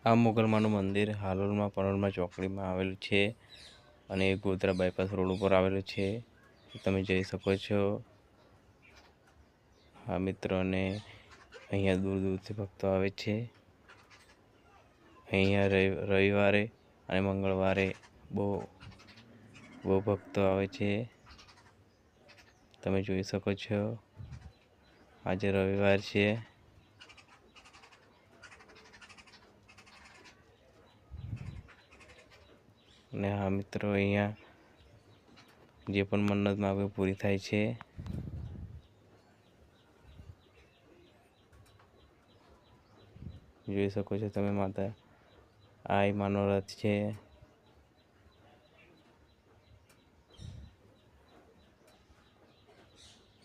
આ મોગલમાનું મંદિર હાલોલમાં પનોરમાં ચોકડીમાં આવેલું છે અને ગોધરા બાયપાસ રોડ ઉપર આવેલું છે. તમે જોઈ શકો છો. હા મિત્રોને અહીંયા દૂર દૂરથી ભક્તો આવે છે. અહીંયા રવિવારે અને મંગળવારે બહુ ભક્તો આવે છે. તમે જોઈ શકો છો. આજે રવિવાર છે. અને હા મિત્રો, અહીંયા જે પણ મન્નત માગે પૂરી થાય છે. જોઈ શકો છો તમે માતા. આ માનો રથ છે.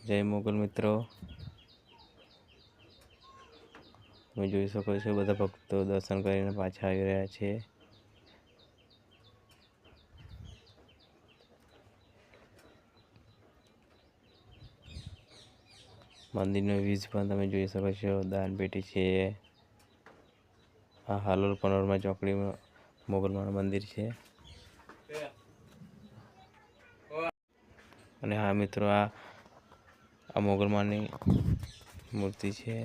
જય મોગલ મિત્રો. તમે જોઈ શકો છો બધા ભક્તો દર્શન કરીને પાછા આવી રહ્યા છે. મંદિરનો વ્યૂઝ પણ તમે જોઈ શકો છો. દાન પેટી છે. આ હાલોલ પનોરમાં ચોકડીમાં મોગલમાનું મંદિર છે. અને હા મિત્રો, આ મોગલમાની મૂર્તિ છે.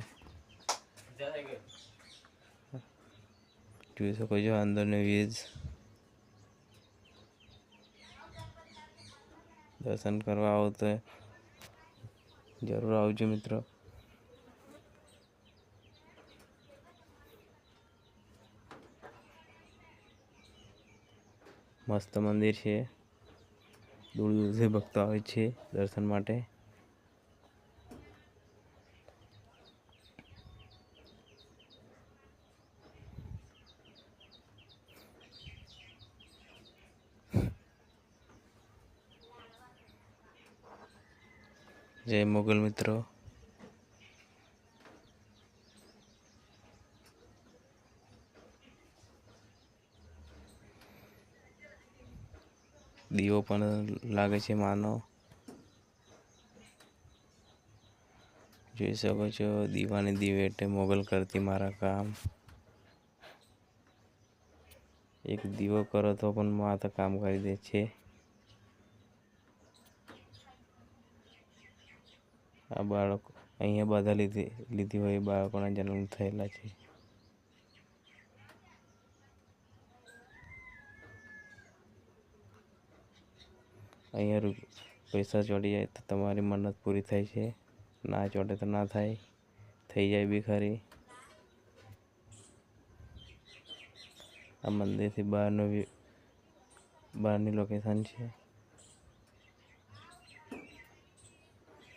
જોઈ શકો છો અંદરનો વ્યૂઝ. દર્શન કરવા આવો તો જરૂર આવજો મિત્રો. મસ્ત મંદિર છે. દૂર દૂરથી ભક્તો આવે છે દર્શન માટે. જય મોગલ મિત્રો. દીવો પણ લાગે છે માનો. જોઈ શકો છો. દીવાની દિવેટે મોગલ કરતી મારા કામ. એક દીવો કરો તો પણ માતા કામ કરી દે છે. આ બાળકો અહીંયા બધા લીધી હોય બાળકોના જન્મ થયેલા છે. અહીંયા પૈસા ચોડી જાય તો તમારી મન્નત પૂરી થાય છે. ના ચોટે તો ના થાય, થઈ જાય બી ખરી. આ મંદિરથી બહારની લોકેશન છે.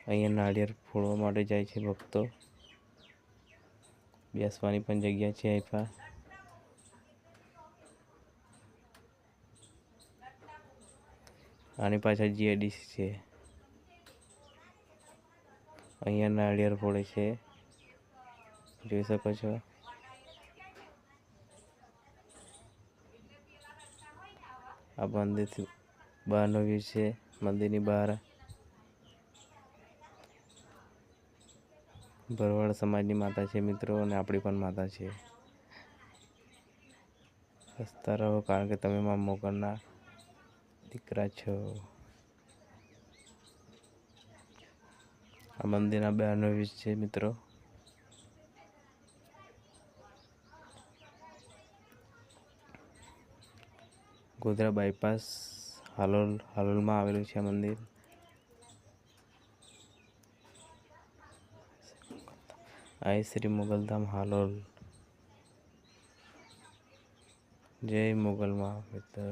અહીંયા નાળિયેર ફોડવા માટે જાય છે ભક્તો. બેસવાની પણ જગ્યા છે અહીંયા. આની પાછળ જીઆઈડીસી છે. અહીંયા નાળિયેર ફોડે છે. જોઈ શકો છો. આ મંદિરથી બહારનો વ્યૂ છે. મંદિરની બહાર ભરવાડ સમાજની માતા છે મિત્રો, અને આપણી પણ માતા છે. હસતા રહો, કારણ કે તમે મા મોગલના દીકરા છો. આ મંદિરના બહારનો વ્યૂ છે મિત્રો. ગોધરા બાયપાસ હાલોલમાં આવેલું છે આ મંદિર. આ શ્રી મોગલધામ હાલોલ. જય મોગલમાં મિત્રો.